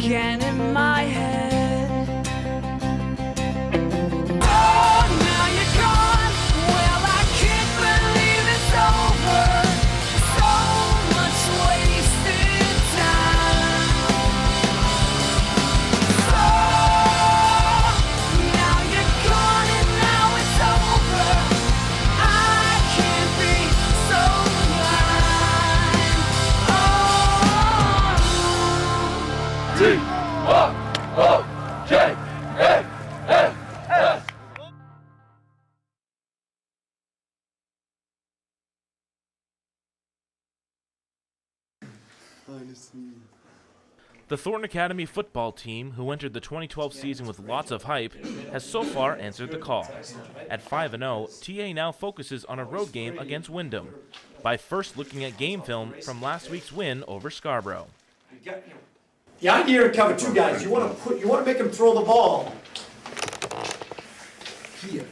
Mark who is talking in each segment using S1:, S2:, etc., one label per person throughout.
S1: again in my head. Oh, now you're gone. Well, I can't believe it's over. So much wasted time. Oh, now you're gone and now it's over. I can't be so blind. Oh.
S2: T-O-O-J-A-S-S.
S3: The Thornton Academy football team, who entered the 2012 season with lots of hype, has so far answered the call. At 5-0, TA now focuses on a road game against Windham, by first looking at game film from last week's win over Scarborough.
S4: The idea of cover two guys, you want to make them throw the ball here,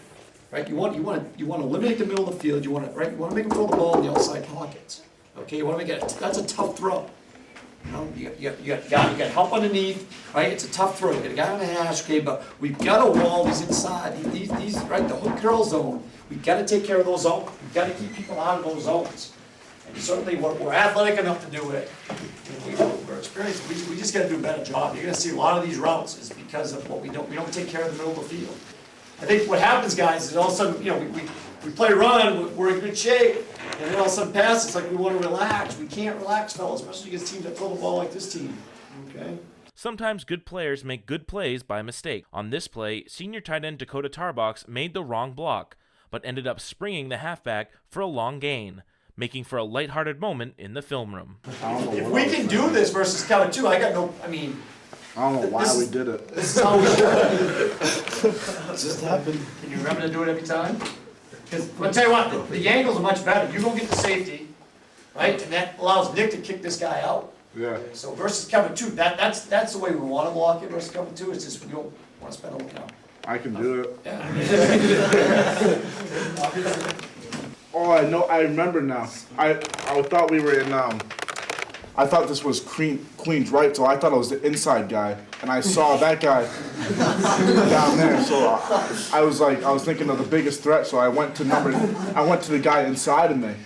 S4: right? You want to eliminate the middle of the field. You want to make them throw the ball in the outside pockets. Okay, you want to make it. That's a tough throw. You know, you got help underneath, right? It's a tough throw. You got a guy on the hash, okay, but we've got to wall these inside. These right, the hook curl zone. We've got to take care of those zones. We've got to keep people out of those zones. And certainly we're athletic enough to do it. We're experienced. We just got to do a better job. You're going to see a lot of these routes is because of what we don't take care of the middle of the field. I think what happens, guys, is all of a sudden, you know, we play run, we're in good shape, and then all of a sudden pass, it's like we want to relax. We can't relax, fellas, especially against teams that throw the ball like this team. Okay.
S3: Sometimes good players make good plays by mistake. On this play, senior tight end Dakota Tarbox made the wrong block, but ended up springing the halfback for a long gain, making for a lighthearted moment in the film room.
S4: If we can do this versus cover two, I don't know why
S5: we did it.
S4: This is how we do it. It just happened. Can you remember to do it every time? Because I'll tell you what, the angles are much better. You go get the safety, right? And that allows Nick to kick this guy out.
S5: Yeah.
S4: So versus cover two, that's the way we want to block it versus cover two. It's just we don't want to spend a lot.
S5: I can do it.
S4: Yeah.
S5: Oh, I know. I remember now. I thought we were in. I thought this was Queen's right, so I thought it was the inside guy, and I saw that guy down there. So I was thinking of the biggest threat. So I went to the guy inside, and they.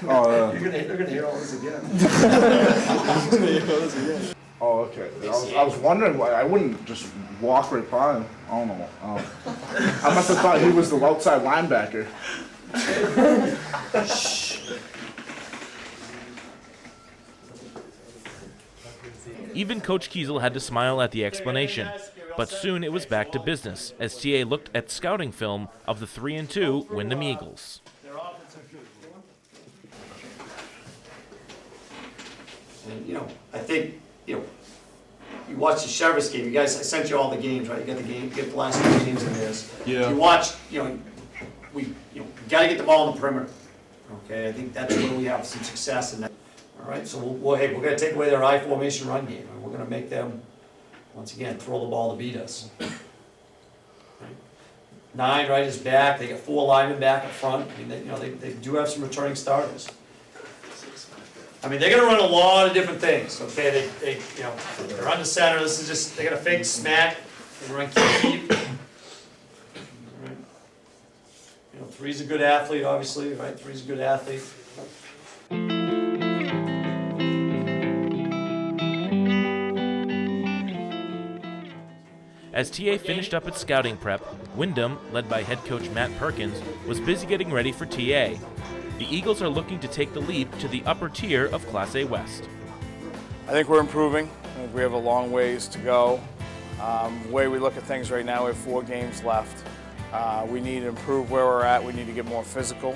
S4: They're gonna hear all this again.
S5: Oh, okay. I was wondering why I wouldn't just walk right by him. I don't know. I must have thought he was the outside linebacker.
S3: Even Coach Kiesel had to smile at the explanation, but soon it was back to business as TA looked at scouting film of the 3-2 Windham Eagles.
S4: And, you know, I think, you know, you watch the Chevrolet game. You guys, I sent you all the games, right? You got the game, you get the last 2 games in this.
S5: Yeah.
S4: You watch, we got to get the ball in the perimeter. Okay, I think that's where we have some success in that. All right, so we're going to take away their I formation run game, and we're going to make them, once again, throw the ball to beat us. Right. 9, right, is back. They got 4 linemen back up front. I mean, they do have some returning starters. I mean, they're going to run a lot of different things. Okay, they're under center. This is just they're going to fake smack and run keep. Right. 3's a good athlete, obviously. Right, 3's a good athlete.
S3: As TA finished up its scouting prep, Windham, led by head coach Matt Perkins, was busy getting ready for TA. The Eagles are looking to take the leap to the upper tier of Class A West.
S6: I think we're improving. I think we have a long ways to go. The way we look at things right now, we have 4 games left. We need to improve where we're at. We need to get more physical.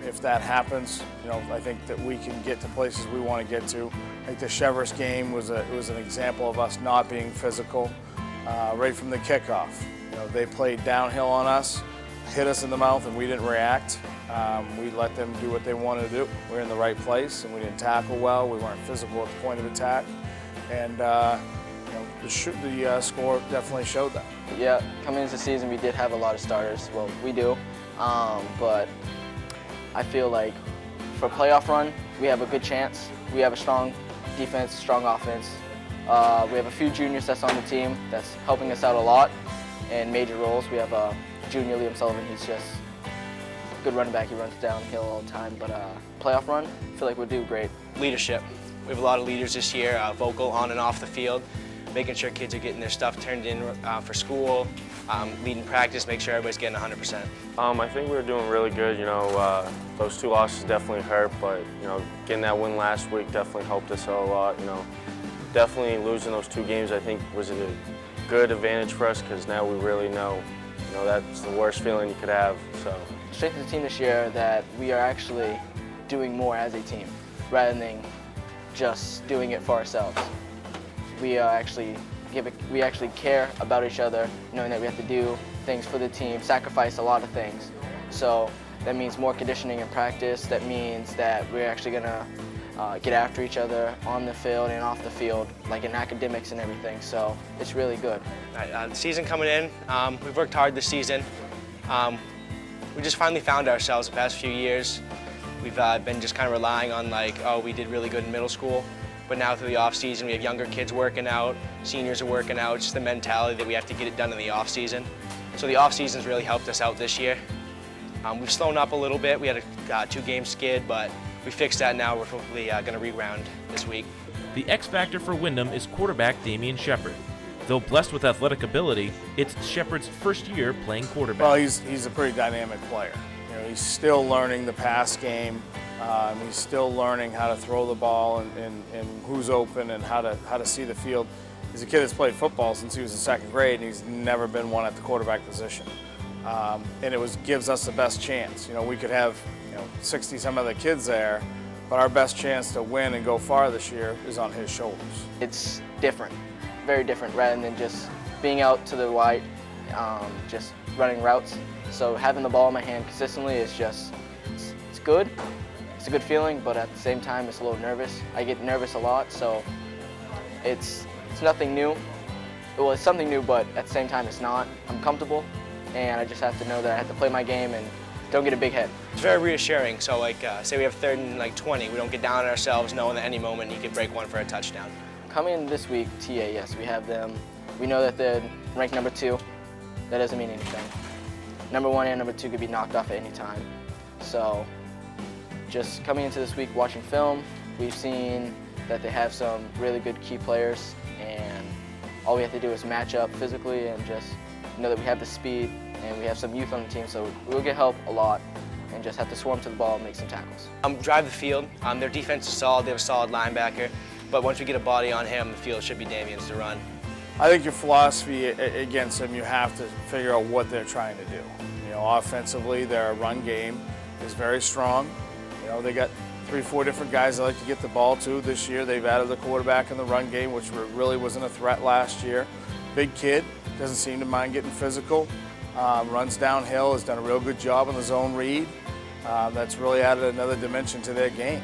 S6: If that happens, I think that we can get to places we want to get to. I think the Chevrolet game was an example of us not being physical right from the kickoff. They played downhill on us, hit us in the mouth, and we didn't react. We let them do what they wanted to do. We were in the right place, and we didn't tackle well. We weren't physical at the point of attack, and the score definitely showed that.
S7: Yeah, coming into the season, we did have a lot of starters. Well, we do, but I feel like for a playoff run, we have a good chance. We have a strong defense, strong offense, We have a few juniors that's on the team that's helping us out a lot in major roles. We have junior Liam Sullivan. He's just a good running back. He runs downhill all the time. But playoff run, I feel like we'll do great.
S2: Leadership. We have a lot of leaders this year, vocal on and off the field, making sure kids are getting their stuff turned in for school, leading practice, make sure everybody's getting 100%.
S8: I think we were doing really good. Those 2 losses definitely hurt, but getting that win last week definitely helped us out a lot. Definitely losing those 2 games I think was a good advantage for us because now we really know, that's the worst feeling you could have. So
S7: Strength of the team this year that we are actually doing more as a team rather than just doing it for ourselves. We actually care about each other, knowing that we have to do things for the team, sacrifice a lot of things. So that means more conditioning and practice. That means that we're actually gonna get after each other on the field and off the field, like in academics and everything. So it's really good.
S2: The season coming in, we've worked hard this season. We just finally found ourselves the past few years. We've been just kind of relying on we did really good in middle school. But now through the off season, we have younger kids working out, seniors are working out. It's just the mentality that we have to get it done in the off season. So the off season's really helped us out this year. We've slowed up a little bit. We had a 2-game skid, but we fixed that now. We're hopefully going to re-round this week.
S3: The X factor for Windham is quarterback Damian Shepard. Though blessed with athletic ability, it's Shepard's first year playing quarterback.
S6: Well, he's a pretty dynamic player. He's still learning the pass game. He's still learning how to throw the ball and who's open and how to see the field. He's a kid that's played football since he was in 2nd grade, and he's never been one at the quarterback position. And it gives us the best chance. We could have 60 some other kids there, but our best chance to win and go far this year is on his shoulders.
S7: It's different, very different, rather than just being out to the right, just running routes. So having the ball in my hand consistently is it's good. It's a good feeling, but at the same time, it's a little nervous. I get nervous a lot, so it's nothing new. Well, it's something new, but at the same time, it's not. I'm comfortable, and I just have to know that I have to play my game and don't get a big head.
S2: It's very reassuring. So say we have 3rd and 20, we don't get down on ourselves knowing that any moment you could break one for a touchdown.
S7: Coming in this week, TA, yes, we have them. We know that they're ranked number 2. That doesn't mean anything. Number 1 and number 2 could be knocked off at any time. So just coming into this week, watching film, we've seen that they have some really good key players, and all we have to do is match up physically and just know that we have the speed and we have some youth on the team, so we'll get help a lot and just have to swarm to the ball and make some tackles.
S2: Drive the field. Their defense is solid. They have a solid linebacker, but once we get a body on him, the field should be Damian's to run.
S6: I think your philosophy against them, you have to figure out what they're trying to do. Offensively, their run game is very strong. They got 3-4 different guys they like to get the ball to this year. They've added the quarterback in the run game, which really wasn't a threat last year. Big kid, doesn't seem to mind getting physical. Runs downhill, has done a real good job on the zone read. That's really added another dimension to their game.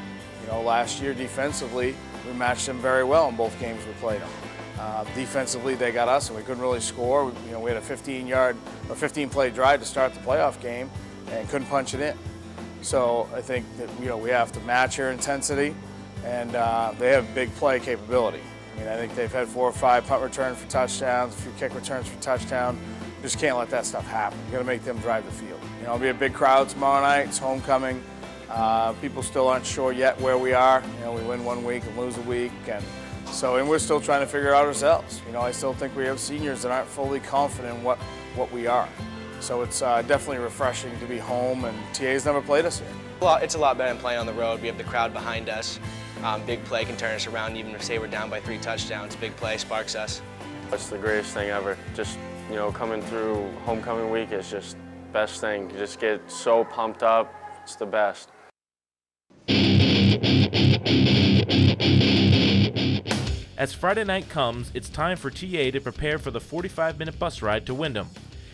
S6: Last year defensively, we matched them very well in both games we played them. Defensively, they got us, and we couldn't really score. We had a 15-play drive to start the playoff game, and couldn't punch it in. So I think that we have to match their intensity, and they have big play capability. I think they've had 4 or 5 punt returns for touchdowns, a few kick returns for touchdown. You just can't let that stuff happen. You got to make them drive the field. It'll be a big crowd tomorrow night. It's homecoming. People still aren't sure yet where we are. We win one week and lose a week, and we're still trying to figure out ourselves. I still think we have seniors that aren't fully confident in what we are. So it's definitely refreshing to be home, and TA's never played us here.
S2: It's a lot better than playing on the road. We have the crowd behind us. Big play can turn us around, even if, say, we're down by 3 touchdowns. Big play sparks us.
S8: That's the greatest thing ever. Just, coming through homecoming week is just the best thing. You just get so pumped up. It's the best.
S3: As Friday night comes, it's time for TA to prepare for the 45-minute bus ride to Windham.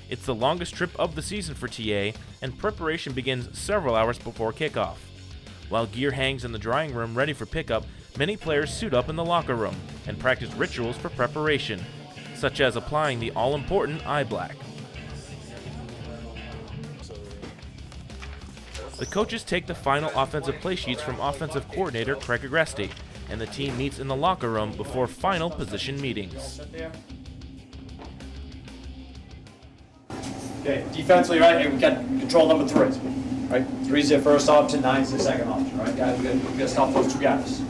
S3: It's the longest trip of the season for TA, and preparation begins several hours before kickoff. While gear hangs in the drying room ready for pickup, many players suit up in the locker room and practice rituals for preparation, such as applying the all-important eye black. The coaches take the final offensive play sheets from offensive coordinator Craig Agresti and the team meets in the locker room before final position meetings.
S4: Okay, defensively, right, and we got control number 3, right? 3's their first option, 9's their second option, right, guys? We gotta stop those 2 guys.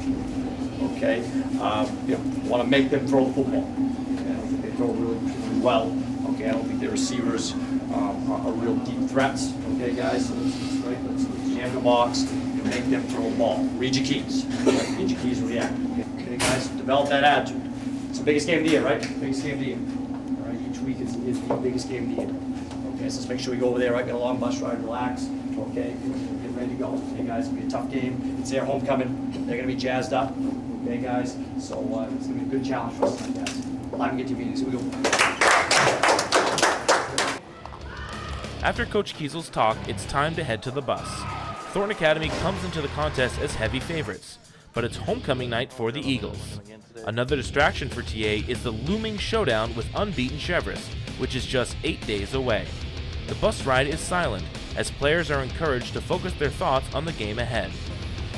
S4: Okay, want to make them throw the football. Okay, I don't think they throw really well. Okay, I don't think their receivers are real deep threats. Okay, guys, so let's jam the box and make them throw the ball. Read your keys. Right? Read your keys and react. Okay, guys, develop that attitude. It's the biggest game of the year, right? Biggest game of the year. All right, each week is the biggest game of the year. Okay, so let's make sure we go over there, right? Get a long bus ride, relax. Okay, get ready to go. Okay, guys, it'll be a tough game. It's their homecoming. They're gonna be jazzed up. Okay, guys, so it's gonna be a good challenge for us tonight, guys. Time to get to meetings. Here we go.
S3: After Coach Kiesel's talk, it's time to head to the bus. Thornton Academy comes into the contest as heavy favorites, but it's homecoming night for the Eagles. Another distraction for TA is the looming showdown with unbeaten Chevrolet, which is just 8 days away. The bus ride is silent, as players are encouraged to focus their thoughts on the game ahead.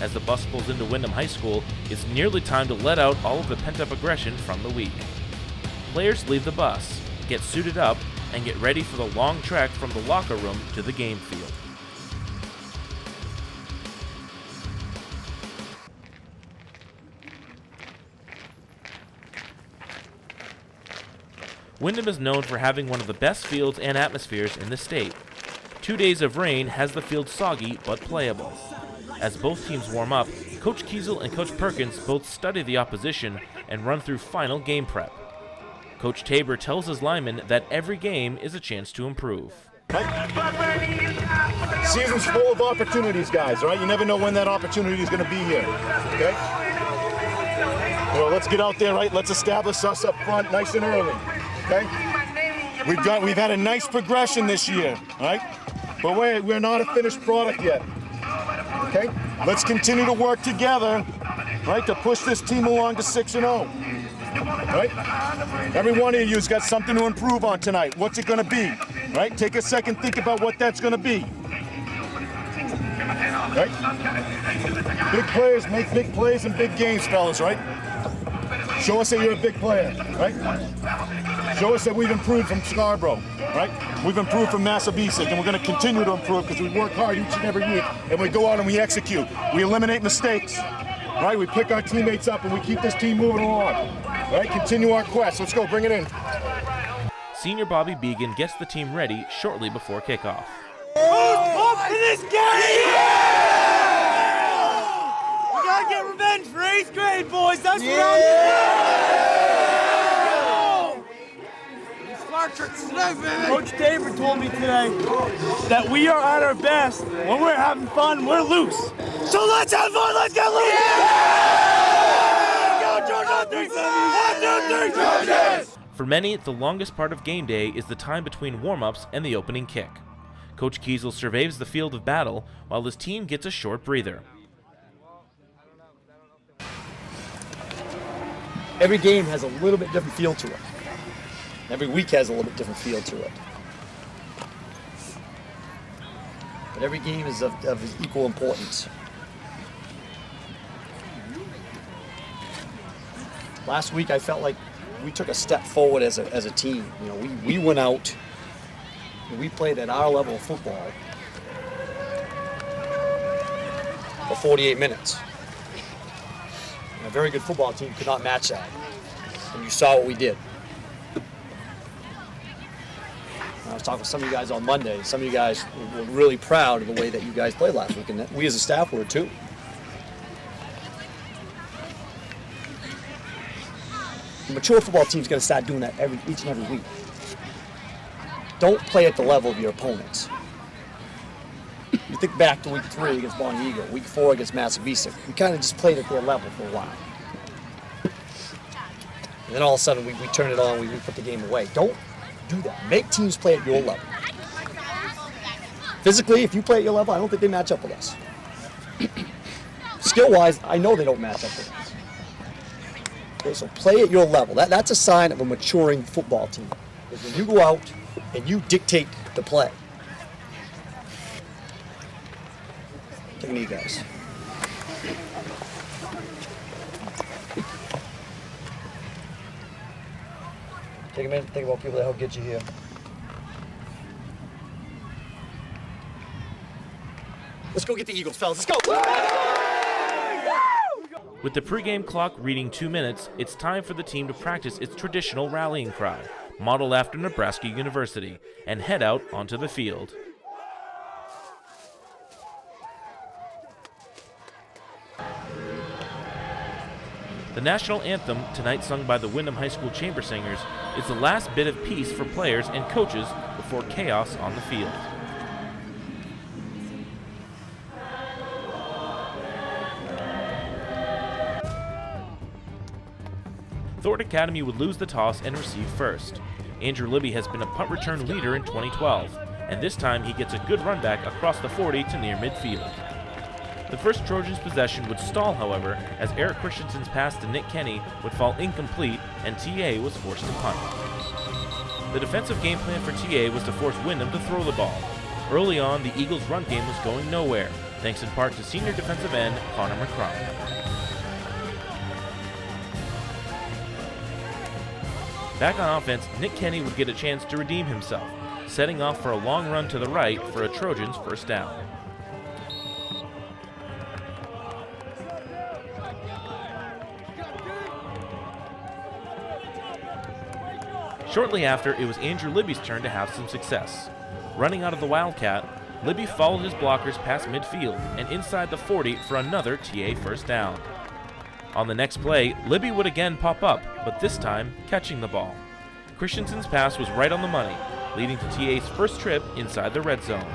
S3: As the bus pulls into Windham High School, it's nearly time to let out all of the pent-up aggression from the week. Players leave the bus, get suited up, and get ready for the long trek from the locker room to the game field. Windham is known for having one of the best fields and atmospheres in the state. 2 days of rain has the field soggy but playable. As both teams warm up, Coach Kiesel and Coach Perkins both study the opposition and run through final game prep. Coach Tabor tells his linemen that every game is a chance to improve.
S9: Season's full of opportunities, guys, all right? You never know when that opportunity is going to be here, okay? Well, let's get out there, right? Let's establish us up front nice and early, okay? We've had a nice progression this year, all right? But we're not a finished product yet, okay? Let's continue to work together, right, to push this team along to 6-0. Right? Every one of you's got something to improve on tonight. What's it going to be? Right? Take a second, think about what that's going to be. Right? Big players make big plays in big games, fellas, right? Show us that you're a big player, right? Show us that we've improved from Scarborough, right? We've improved from Massabesic, and we're going to continue to improve because we work hard each and every week, and we go out and we execute. We eliminate mistakes, right? We pick our teammates up, and we keep this team moving along. All right, continue our quest. Let's go, bring it in.
S3: Senior Bobby Began gets the team ready shortly before kickoff.
S1: Up in this game! We gotta get revenge for 8th grade, boys. That's what I'm doing. Coach Tabor told me today that we are at our best when we're having fun, we're loose. So let's have fun, let's get loose!
S3: For many, the longest part of game day is the time between warm-ups and the opening kick. Coach Kiesel surveys the field of battle while his team gets a short breather.
S4: Every game has a little bit different feel to it. Every week has a little bit different feel to it. But every game is of equal importance. Last week I felt like we took a step forward as a team. You know, we went out and we played at our level of football for 48 minutes. And a very good football team could not match that. And you saw what we did. I was talking with some of you guys on Monday. Some of you guys were really proud of the way that you guys played last week, and we as a staff were too. The mature football team's going to start doing that each and every week. Don't play at the level of your opponents. You think back to week 3 against Bonnie Eagle, week 4 against Massabesic. We kind of just played at their level for a while. And then all of a sudden we turn it on, we put the game away. Don't do that. Make teams play at your level. Physically, if you play at your level, I don't think they match up with us. Skill-wise, I know they don't match up with us. Okay, so play at your level. That's a sign of a maturing football team. Is when you go out and you dictate the play. Take a knee, guys.
S10: Take a minute to think about people that helped get you here.
S4: Let's go get the Eagles, fellas. Let's go!
S3: With the pregame clock reading 2 minutes, it's time for the team to practice its traditional rallying cry, modeled after Nebraska University, and head out onto the field. The national anthem, tonight sung by the Windham High School Chamber Singers, is the last bit of peace for players and coaches before chaos on the field. Thornton Academy would lose the toss and receive first. Andrew Libby has been a punt return leader in 2012, and this time he gets a good run back across the 40 to near midfield. The first Trojans possession would stall, however, as Eric Christensen's pass to Nick Kenny would fall incomplete and TA was forced to punt. The defensive game plan for TA was to force Windham to throw the ball. Early on, the Eagles' run game was going nowhere, thanks in part to senior defensive end Connor McCrum. Back on offense, Nick Kenny would get a chance to redeem himself, setting off for a long run to the right for a Trojans first down. Shortly after, it was Andrew Libby's turn to have some success. Running out of the Wildcat, Libby followed his blockers past midfield and inside the 40 for another TA first down. On the next play, Libby would again pop up, but this time catching the ball. Christensen's pass was right on the money, leading to TA's first trip inside the red zone.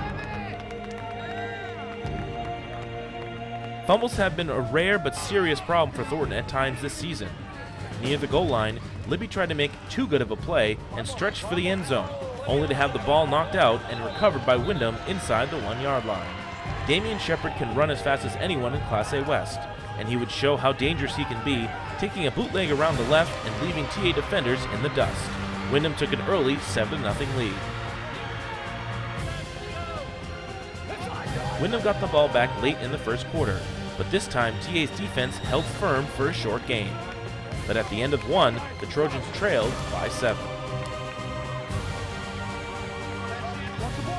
S3: Fumbles have been a rare but serious problem for Thornton at times this season. Near the goal line, Libby tried to make too good of a play and stretched for the end zone, only to have the ball knocked out and recovered by Windham inside the 1-yard line. Damian Shepard can run as fast as anyone in Class A West, and he would show how dangerous he can be, taking a bootleg around the left and leaving TA defenders in the dust. Windham took an early 7-0 lead. Windham got the ball back late in the first quarter, but this time TA's defense held firm for a short game. But at the end of one, the Trojans trailed by 7.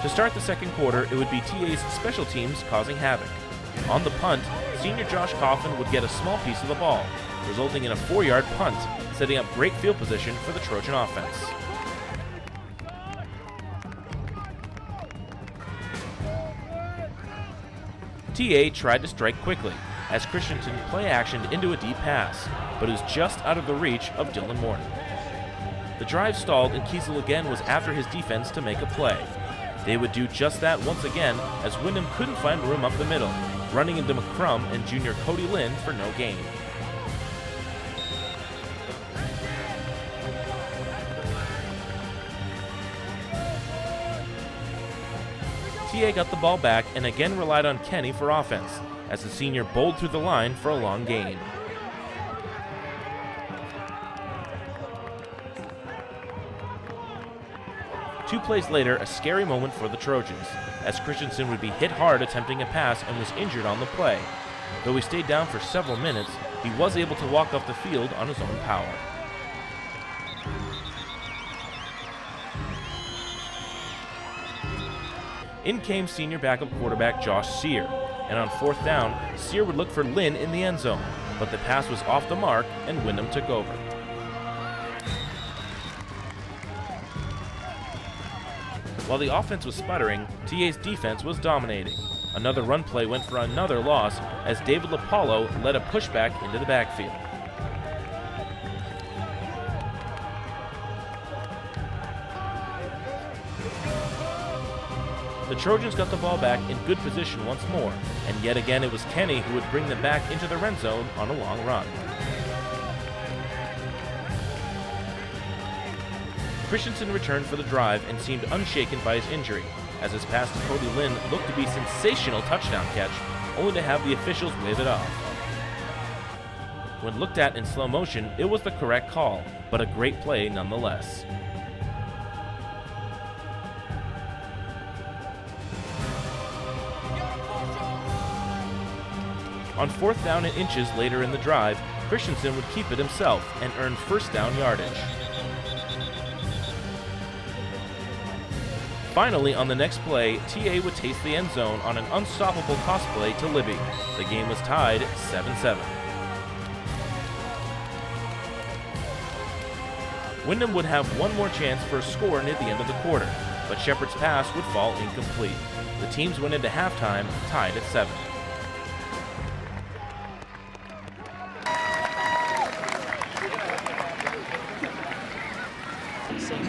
S3: To start the second quarter, it would be TA's special teams causing havoc. On the punt, senior Josh Coffin would get a small piece of the ball, resulting in a 4-yard punt, setting up great field position for the Trojan offense. TA tried to strike quickly, as Christensen play-actioned into a deep pass, but it was just out of the reach of Dylan Morton. The drive stalled and Kiesel again was after his defense to make a play. They would do just that once again, as Windham couldn't find room up the middle, running into McCrum and junior Cody Lynn for no gain. TA got the ball back and again relied on Kenny for offense, as the senior bowled through the line for a long gain. Two plays later, a scary moment for the Trojans, as Christensen would be hit hard attempting a pass and was injured on the play. Though he stayed down for several minutes, he was able to walk off the field on his own power. In came senior backup quarterback Josh Sear, and on fourth down, Sear would look for Lynn in the end zone, but the pass was off the mark and Windham took over. While the offense was sputtering, TA's defense was dominating. Another run play went for another loss as David LaPaulo led a pushback into the backfield. The Trojans got the ball back in good position once more, and yet again it was Kenny who would bring them back into the red zone on a long run. Christensen returned for the drive and seemed unshaken by his injury, as his pass to Cody Lynn looked to be a sensational touchdown catch, only to have the officials wave it off. When looked at in slow motion, it was the correct call, but a great play nonetheless. On fourth down and inches later in the drive, Christensen would keep it himself and earn first down yardage. Finally, on the next play, TA would taste the end zone on an unstoppable toss play to Libby. The game was tied 7-7. Windham would have one more chance for a score near the end of the quarter, but Shepard's pass would fall incomplete. The teams went into halftime tied at 7.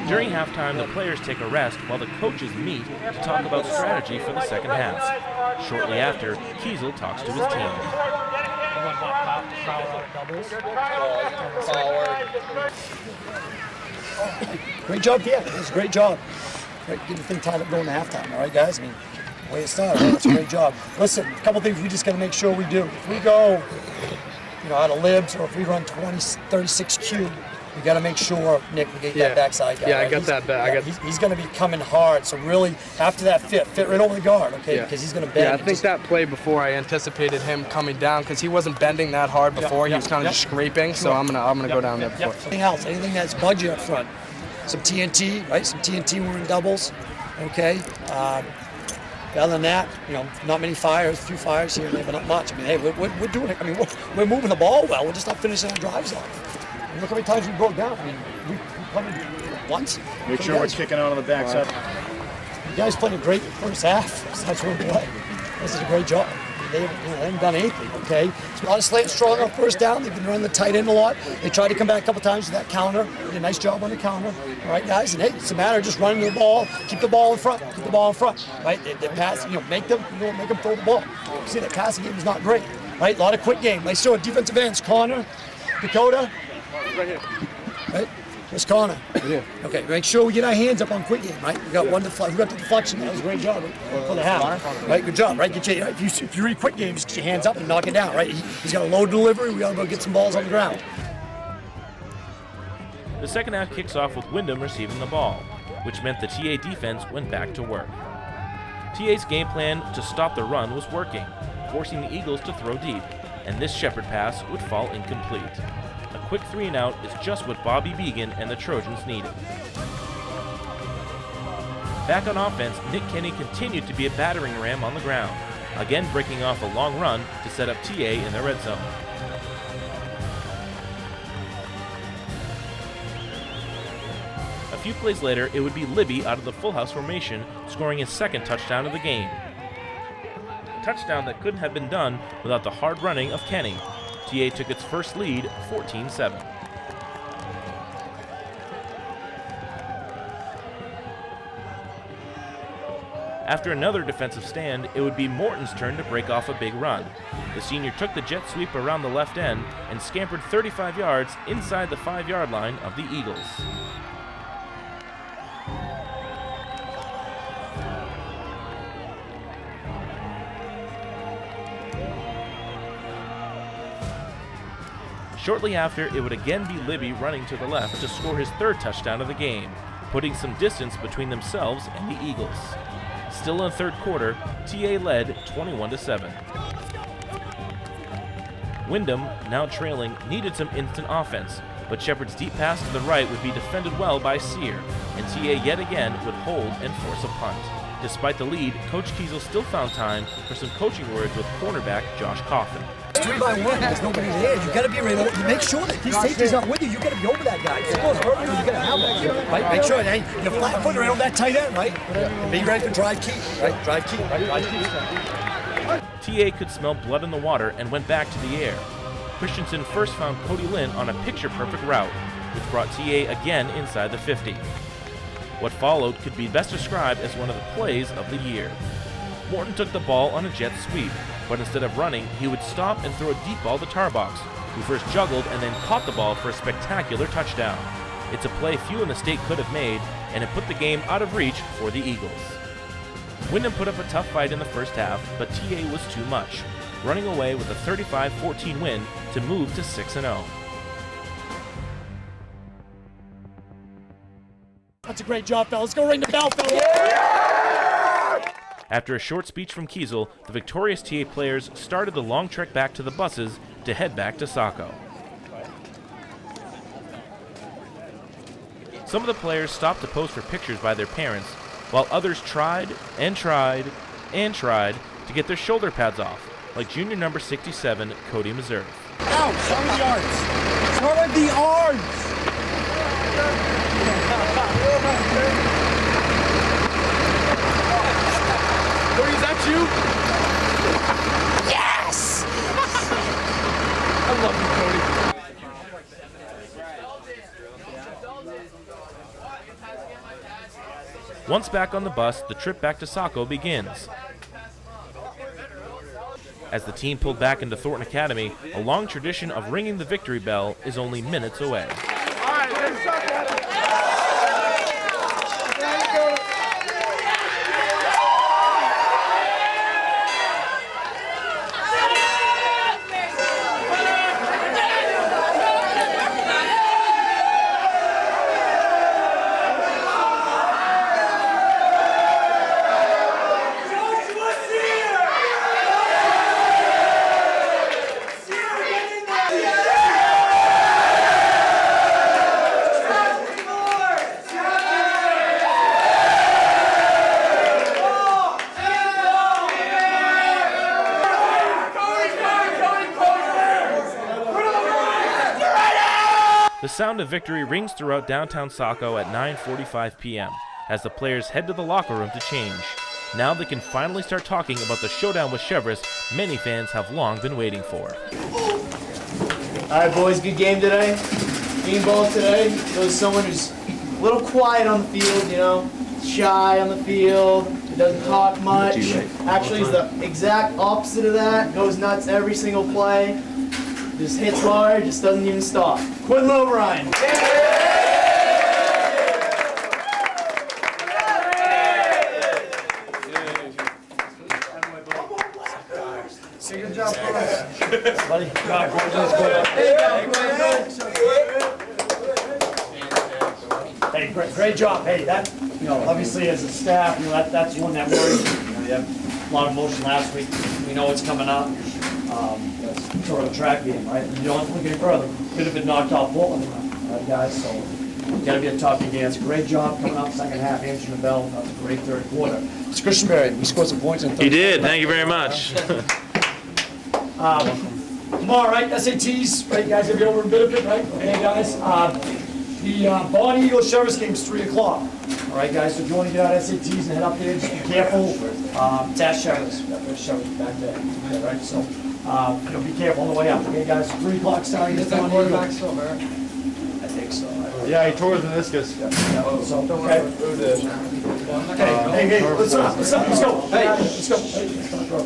S3: During halftime, the players take a rest while the coaches meet to talk about strategy for the second half. Shortly after, Kiesel talks to his team.
S4: Great job, yeah. It was a great job. Right, get the thing tied up going to halftime, all right, guys? I mean, the way it started, right? That's a great job. Listen, a couple things we just got to make sure we do. If we go, out of libs, or if we run 36Q, we got to make sure, Nick, we get that backside guy.
S11: Yeah,
S4: right?
S11: I got that back.
S4: He's going to be coming hard. So really, after that fit right over the guard, okay? Because he's going to bend.
S11: Yeah, I think that play before I anticipated him coming down because he wasn't bending that hard before. He was kind of just scraping. So I'm gonna go down there before.
S4: Anything else? Anything that's budget up front? Some TNT, right? Some TNT. We're in doubles, okay? Other than that, not many fires. A few fires here and there, but not much. I mean, hey, we're doing it. I mean, we're moving the ball well. We're just not finishing our drives off. And look how many times we broke down. I mean, we punted once.
S9: Make sure we're kicking out on the backside.
S4: You guys played a great first half. That's what we play. This is a great job. They haven't done anything, okay? It's a lot of slant strong on first down. They've been running the tight end a lot. They tried to come back a couple times with that counter. Did a nice job on the counter. All right, guys? And hey, it's a matter of just running the ball. Keep the ball in front. Keep the ball in front, right? They pass, make them throw the ball. See, that passing game is not great, right? A lot of quick game. They show defensive ends. Connor, Dakota.
S11: Right here.
S4: Right? Where's Connor?
S11: Yeah.
S4: Okay, make sure we get our hands up on quick game, right? We got we got the deflection. That was a great job for the half. Right, good job, right? If you read quick game, just get your hands up and knock it down, right? He's got a low delivery. We got to go get some balls on the ground.
S3: The second half kicks off with Windham receiving the ball, which meant the TA defense went back to work. TA's game plan to stop the run was working, forcing the Eagles to throw deep, and this Shepard pass would fall incomplete. A quick 3-and-out is just what Bobby Began and the Trojans needed. Back on offense, Nick Kenny continued to be a battering ram on the ground, again breaking off a long run to set up TA in the red zone. A few plays later, it would be Libby out of the full house formation, scoring his second touchdown of the game. A touchdown that couldn't have been done without the hard running of Kenny. TA took its first lead, 14-7. After another defensive stand, it would be Morton's turn to break off a big run. The senior took the jet sweep around the left end and scampered 35 yards inside the 5-yard line of the Eagles. Shortly after, it would again be Libby running to the left to score his third touchdown of the game, putting some distance between themselves and the Eagles. Still in the third quarter, TA led 21-7. Windham, now trailing, needed some instant offense, but Shepard's deep pass to the right would be defended well by Sear, and TA yet again would hold and force a punt. Despite the lead, Coach Kiesel still found time for some coaching words with cornerback Josh Coffin.
S4: 3-by-1, there's nobody there. You got to be ready to make sure that these safety's not with you. You got to be over that guy. If it goes earlier, you got to have that. Right? Make sure that you're flat footed right on that tight end, right? And be ready for drive key. Right? Drive key. Right? Drive key.
S3: TA could smell blood in the water and went back to the air. Christensen first found Cody Lynn on a picture-perfect route, which brought TA again inside the 50. What followed could be best described as one of the plays of the year. Morton took the ball on a jet sweep, but instead of running, he would stop and throw a deep ball to Tarbox, who first juggled and then caught the ball for a spectacular touchdown. It's a play few in the state could have made, and it put the game out of reach for the Eagles. Windham put up a tough fight in the first half, but TA was too much, running away with a 35-14 win to move to 6-0.
S4: That's a great job, fellas. Let's go ring the bell, fellas. Yeah!
S3: After a short speech from Kiesel, the victorious TA players started the long trek back to the buses to head back to Saco. Some of the players stopped to pose for pictures by their parents, while others tried and tried and tried to get their shoulder pads off, like junior number 67, Cody Meserve.
S9: Out! Start with the arms! Start with the arms! Cody, is that you? Yes! I love you, Cody.
S3: Once back on the bus, the trip back to Saco begins. As the team pulled back into Thornton Academy, a long tradition of ringing the victory bell is only minutes away. The sound of victory rings throughout downtown Saco at 9:45 p.m. as the players head to the locker room to change. Now they can finally start talking about the showdown with Chevres many fans have long been waiting for.
S12: All right, boys, good game today. Game ball today. There was someone who's a little quiet on the field, you know, shy on the field, doesn't talk much. Actually, he's the exact opposite of that. Goes nuts every single play. Just hits hard, just doesn't even stop. Quinn O'Brien.
S4: Good job, buddy. Hey, great job. Hey, that, you know, obviously as a staff, you know, that's one that worries you. You know, you have a lot of emotion last week. We know it's coming up. Sort of a track game, right? You don't have to look any further. Could have been knocked off Portland, right, guys? So it's gotta be a tough game. It's a great job coming up second half, answering the bell. That was a great third quarter. It's Christianberry. We scored some points in the third.
S3: You did. Thank you very much.
S4: Tomorrow, right? SATs, right, guys? Have you over in Benefit, right? Okay, guys. The Bonnie Eagle Sheriff's game is 3 o'clock. All right, guys. So if you want to get out SATs and head up there, just be careful. It's at Sheriff's. There's Sheriff's back there. Okay, right? So. You know, be careful on the way up, okay, guys? 3 o'clock starting. Is that quarterback still there? I think so.
S9: Yeah, he tore his meniscus.
S4: So, okay. Hey, let's go. Hey, let's go.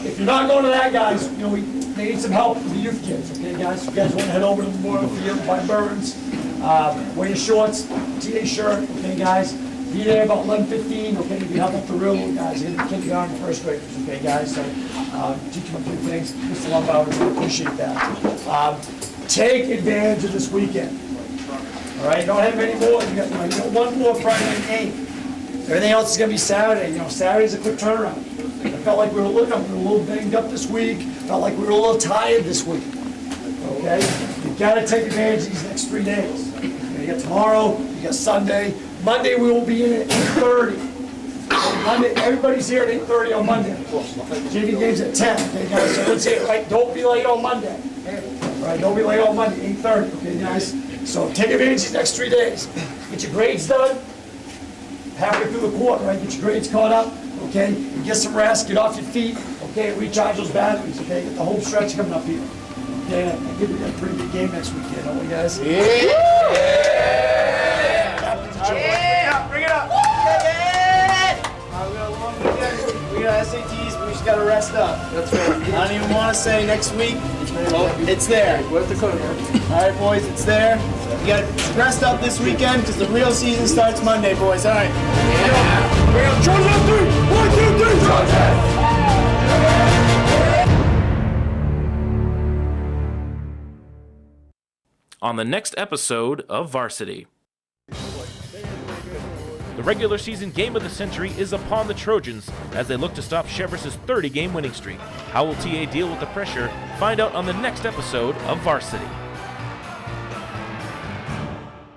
S4: If you're not going to that, guys, you know, they need some help with the youth kids, okay, guys? If you guys want to head over to the Memorial Field by Burns, wear your shorts, TA shirt, okay, guys? Be there about 11:15, okay, to be helping out the real little guys, in the kindergarten and first graders, okay, guys? So, teach them a few things. Mr. Lombard, we really appreciate that. Take advantage of this weekend. All right, don't have any more. You got one more Friday game. Everything else is gonna be Saturday. You know, Saturday's a quick turnaround. I felt like we were a little banged up this week. Felt like we were a little tired this week. Okay, you gotta take advantage of these next 3 days. You got tomorrow, you got Sunday. Monday we will be in at 8:30. Monday, everybody's here at 8:30 on Monday. JV game's at 10. Okay, guys. So let's say, right, don't be late on Monday. All right, don't be late on Monday. 8:30. Okay, guys. So take advantage of these next 3 days. Get your grades done. Halfway through the quarter, right? Get your grades caught up. Okay, get some rest. Get off your feet. Okay, recharge those batteries. Okay, get the home stretch coming up here. Okay, I give you a pretty good game next weekend, don't we, guys?
S12: Yeah, bring it up. We got a long weekend. We got SATs, but we just gotta rest up. That's right. I don't even want to say next week. Well, it's there. Where's the code? All right, boys, it's there. You got to rest up this weekend because the real season starts Monday, boys. All right. Yeah. Bring up Trojan on 3. 1, 2, 3. Trojan.
S3: On the next episode of Varsity. The regular season game of the century is upon the Trojans as they look to stop Chevres' 30-game winning streak. How will TA deal with the pressure? Find out on the next episode of Varsity.